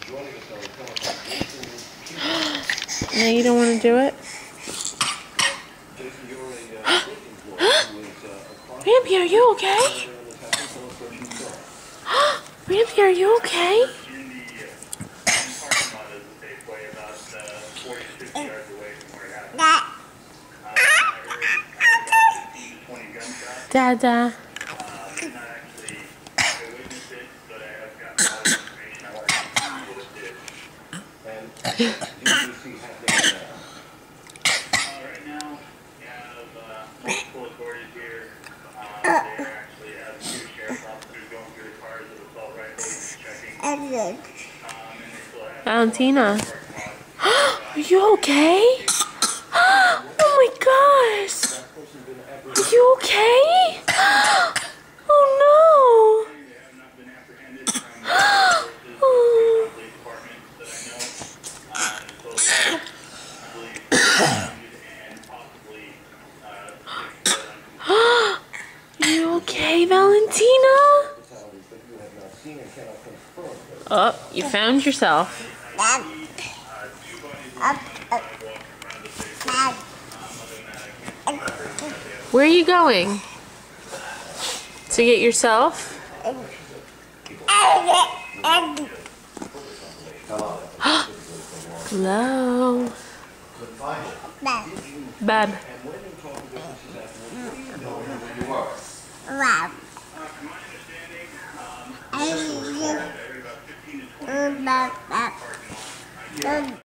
No, you don't want to do it? Rampy, are you okay? Rampy, are you okay? Dada. Right now, we have multiple authorities here. They're actually, as two sheriff's officers going through the cars with assault rifles and checking. And they still have Valentina. Are you okay? Oh my gosh. Are you okay? Oh no. They have not been apprehended from the police department that I know. So I believe and possibly Are you okay, Valentina? Oh, you found yourself. Where are you going? To get yourself? Hello. Bab. Wow.